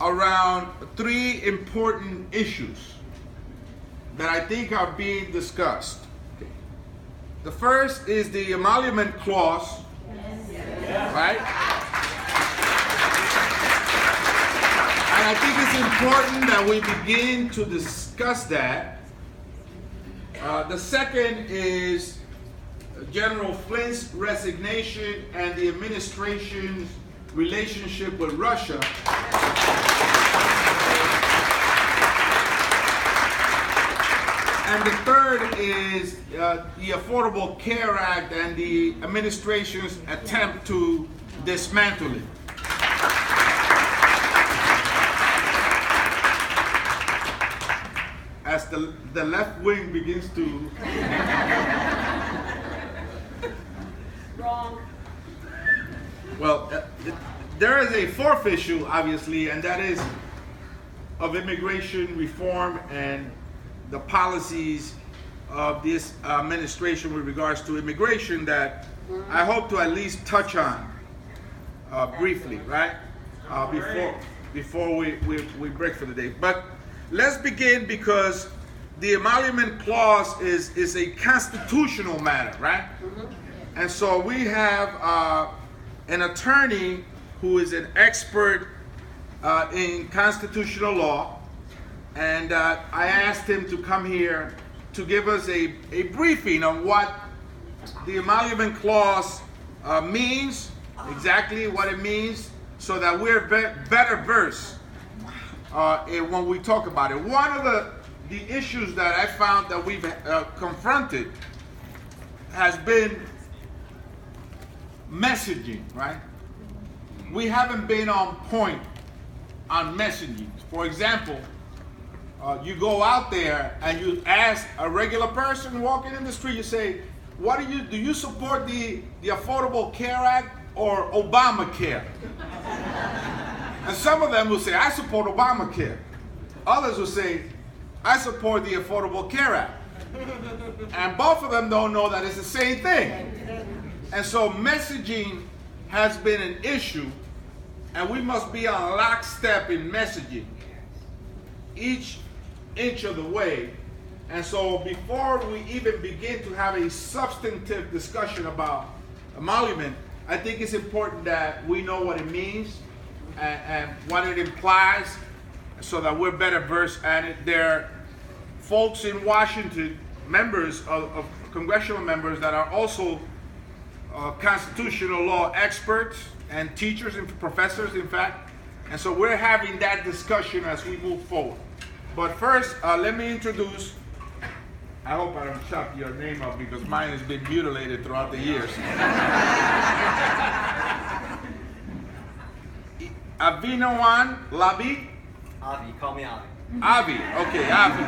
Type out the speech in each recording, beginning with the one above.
around three important issues that I think are being discussed. The first is the emolument clause, right? And I think it's important that we begin to discuss that. The second is General Flint's resignation and the administration's relationship with Russia. And the third is the Affordable Care Act and the administration's attempt to dismantle it. As the left wing begins to... Wrong. Well, there is a fourth issue, obviously, and that is of immigration reform and the policies of this administration with regards to immigration that I hope to at least touch on briefly, right? Before we break for the day. But let's begin, because the emolument clause is a constitutional matter, right? And so we have an attorney who is an expert in constitutional law, and I asked him to come here to give us a briefing on what the emolument clause means, exactly what it means, so that we're better versed when we talk about it. One of the issues that I found that we've confronted has been messaging, right? We haven't been on point on messaging. For example, you go out there and you ask a regular person walking in the street, you say, do you support the Affordable Care Act or Obamacare? And some of them will say, I support Obamacare. Others will say, I support the Affordable Care Act. And both of them don't know that it's the same thing. And so messaging has been an issue, and we must be on lockstep in messaging each inch of the way. And so before we even begin to have a substantive discussion about emolument, I think it's important that we know what it means and what it implies, so that we're better versed at it. There are folks in Washington, members of congressional members, that are also constitutional law experts and teachers and professors, in fact. And so we're having that discussion as we move forward. But first, let me introduce, I hope I don't chop your name up because mine has been mutilated throughout the years. Avinoan Labi? Avi, call me Avi. Avi, okay, Avi.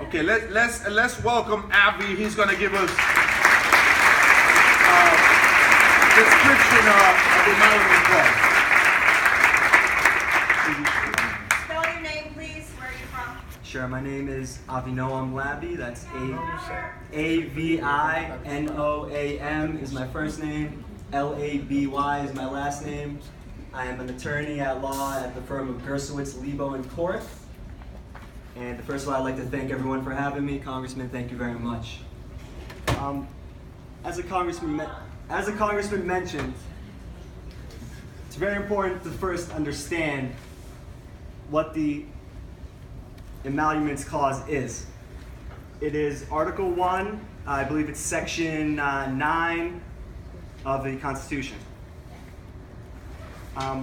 Okay, let's welcome Avi. He's going to give us description of the emolument clause. Spell your name, please. Where are you from? Sure, my name is Avinoam Labi. That's A-V-I-N-O-A-M is my first name. L-A-B-Y is my last name. I am an attorney at law at the firm of Gersowitz, Lebo, and Korth. And first of all, I'd like to thank everyone for having me. Congressman, thank you very much. As a congressman mentioned, it's very important to first understand what the emoluments clause is. It is Article 1, I believe it's Section 9 of the Constitution.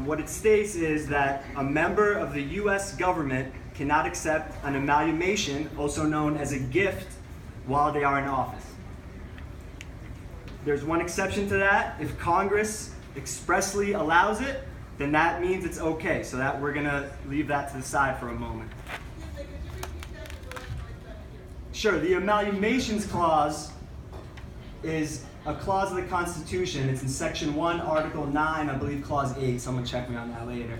What it states is that a member of the U.S. government cannot accept an emolument, also known as a gift, while they are in office. There's one exception to that. If Congress expressly allows it, then that means it's okay. So that we're going to leave that to the side for a moment. Sure, the emoluments clause is a clause of the Constitution. It's in Section 1, Article 9, I believe Clause 8. Someone check me on that later.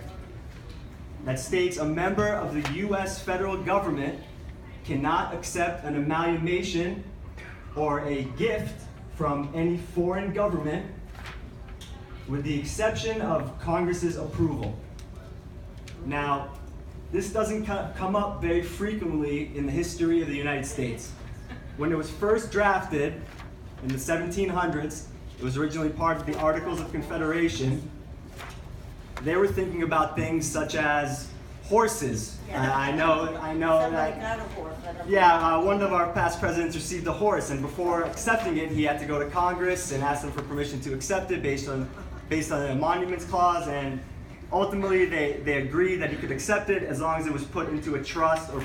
That states a member of the U.S. federal government cannot accept an emolument or a gift from any foreign government with the exception of Congress's approval. Now, this doesn't come up very frequently in the history of the United States. When it was first drafted in the 1700s, it was originally part of the Articles of Confederation. They were thinking about things such as horses. I know Somebody that. got a horse. I don't know. Yeah, one of our past presidents received a horse, and before accepting it, he had to go to Congress and ask them for permission to accept it based on the emoluments clause. And ultimately, they agreed that he could accept it as long as it was put into a trust or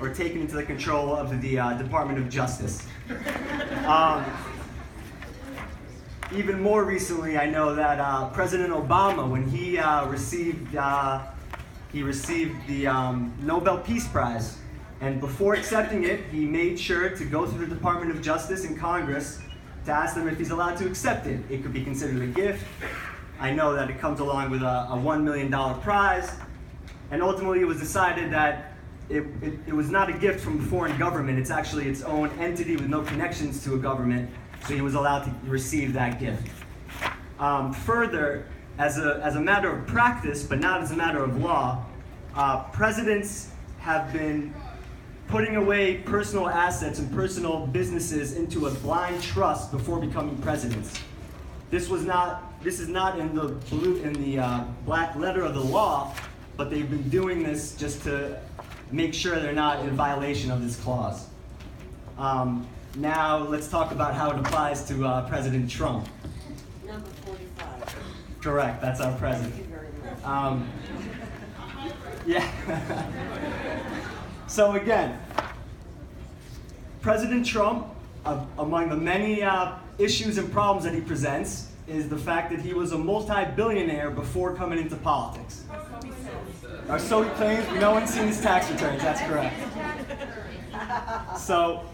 taken into the control of the Department of Justice. Even more recently, I know that President Obama, when he received the Nobel Peace Prize, and before accepting it, he made sure to go through the Department of Justice in Congress to ask them if he's allowed to accept it. It could be considered a gift. I know that it comes along with a $1 million prize, and ultimately it was decided that it was not a gift from a foreign government. It's actually its own entity with no connections to a government, so he was allowed to receive that gift. Further, as a matter of practice, but not as a matter of law, presidents have been putting away personal assets and personal businesses into a blind trust before becoming presidents. This is not in the black letter of the law, but they've been doing this just to make sure they're not in violation of this clause. Now let's talk about how it applies to President Trump. Number 45. Correct, that's our president. Thank you very much. Yeah. So again, President Trump, among the many issues and problems that he presents, is the fact that he was a multi-billionaire before coming into politics. Or so he claims. No one's seen his tax returns, that's correct. So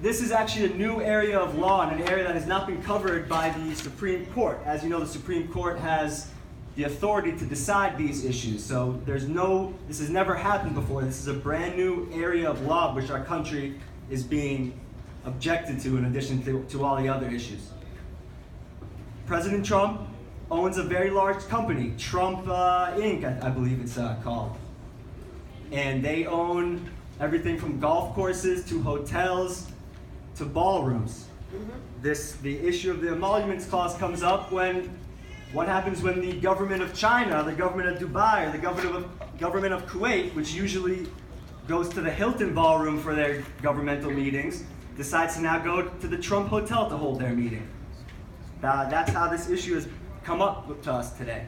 this is actually a new area of law and an area that has not been covered by the Supreme Court. As you know, the Supreme Court has the authority to decide these issues. So this has never happened before. This is a brand new area of law which our country is being objected to in addition to all the other issues. President Trump owns a very large company, Trump Inc., I believe it's called. And they own everything from golf courses to hotels to ballrooms. The issue of the emoluments clause comes up when what happens when the government of China, the government of Dubai, or the government of Kuwait, which usually goes to the Hilton ballroom for their governmental meetings, decides to now go to the Trump Hotel to hold their meeting. That's how this issue has come up to us today.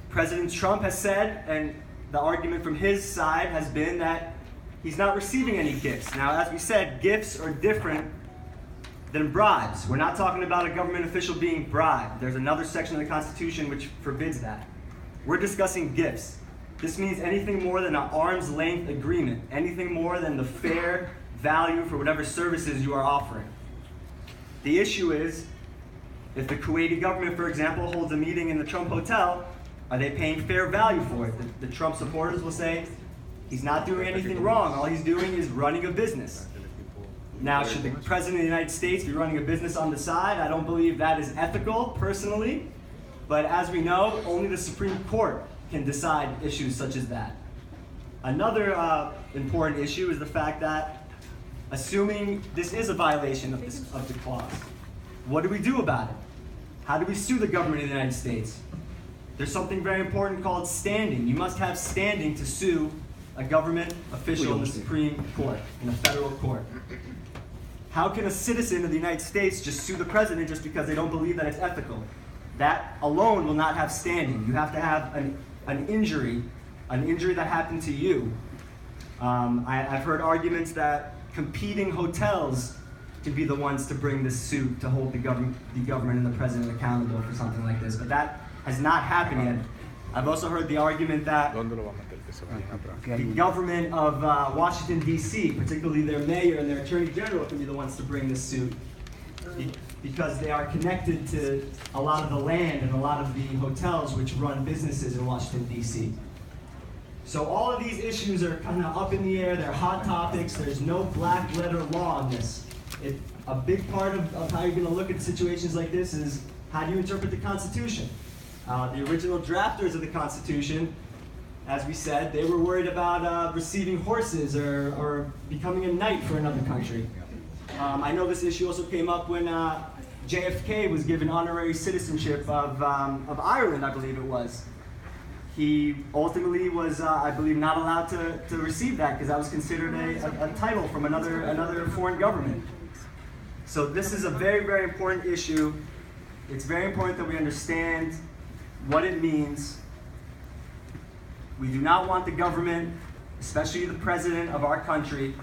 President Trump has said, and the argument from his side has been that he's not receiving any gifts. Now, as we said, gifts are different than bribes. We're not talking about a government official being bribed. There's another section of the Constitution which forbids that. We're discussing gifts. This means anything more than an arm's length agreement, anything more than the fair value for whatever services you are offering. The issue is, if the Kuwaiti government, for example, holds a meeting in the Trump Hotel, are they paying fair value for it? The Trump supporters will say, he's not doing anything wrong. All he's doing is running a business. Now, should the President of the United States be running a business on the side? I don't believe that is ethical, personally. But as we know, only the Supreme Court can decide issues such as that. Another important issue is the fact that, assuming this is a violation of the clause, what do we do about it? How do we sue the government of the United States? There's something very important called standing. You must have standing to sue a government official in the Supreme Court, in a federal court. How can a citizen of the United States just sue the president just because they don't believe that it's ethical? That alone will not have standing. You have to have an injury that happened to you. I've heard arguments that competing hotels can be the ones to bring this suit to hold the government and the president accountable for something like this, but that has not happened yet. I've also heard the argument that the government of Washington, D.C., particularly their mayor and their attorney general, can be the ones to bring this suit because they are connected to a lot of the land and a lot of the hotels which run businesses in Washington, D.C. So all of these issues are kind of up in the air. They're hot topics. There's no black letter law on this. A big part of how you're going to look at situations like this is how do you interpret the Constitution? The original drafters of the Constitution, as we said, they were worried about receiving horses or becoming a knight for another country. I know this issue also came up when JFK was given honorary citizenship of Ireland, I believe it was. He ultimately was, I believe, not allowed to receive that because that was considered a title from another foreign government. So this is a very, very important issue. It's very important that we understand what it means. We do not want the government, especially the president of our country,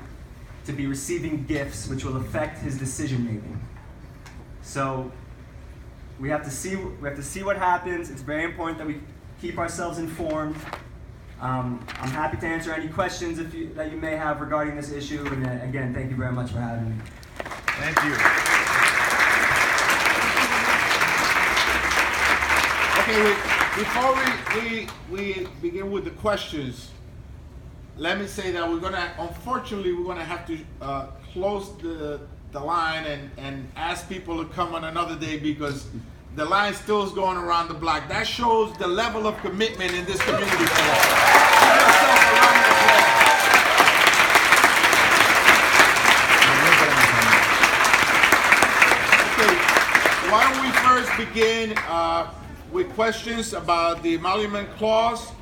to be receiving gifts which will affect his decision making. So we have to see what happens. It's very important that we keep ourselves informed. I'm happy to answer any questions that you may have regarding this issue. And again, thank you very much for having me. Thank you. Okay, before we begin with the questions, let me say that unfortunately, we're gonna have to close the line and ask people to come on another day because the line still is going around the block. That shows the level of commitment in this community. Give yourself a round of applause. Okay, why don't we first begin with questions about the emolument clause?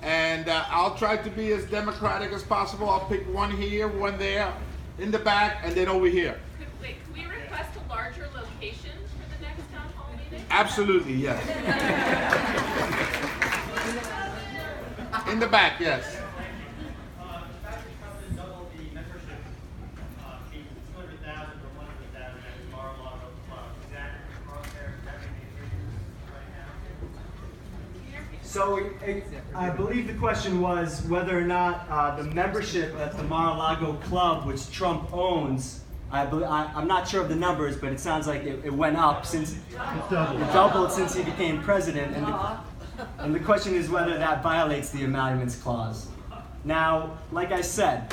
And I'll try to be as democratic as possible. I'll pick one here, one there, in the back, and then over here. Wait, can we request a larger location for the next town hall meeting? Absolutely, yes. In the back, yes. So I believe the question was whether or not the membership at the Mar-a-Lago Club, which Trump owns, I'm not sure of the numbers, but it sounds like it went up since it doubled since he became president. And the question is whether that violates the emoluments clause. Now, like I said,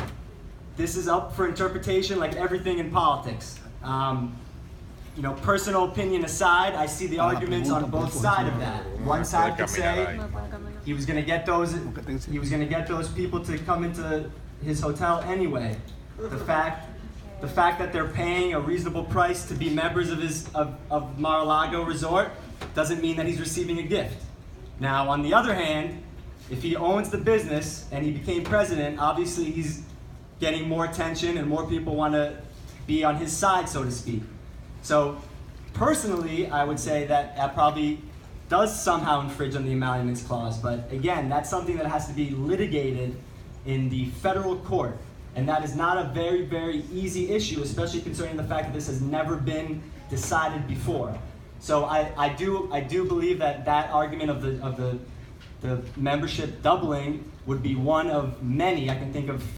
this is up for interpretation like everything in politics. Personal opinion aside, I see the arguments on both sides of that. One side could say he was going to get those people to come into his hotel anyway. The fact that they're paying a reasonable price to be members of Mar-a-Lago Resort doesn't mean that he's receiving a gift. Now, on the other hand, if he owns the business and he became president, obviously he's getting more attention and more people want to be on his side, so to speak. So, personally, I would say that probably does somehow infringe on the emoluments clause. But again, that's something that has to be litigated in the federal court. And that is not a very, very easy issue, especially concerning the fact that this has never been decided before. So I do believe that argument of the membership doubling would be one of many. I can think of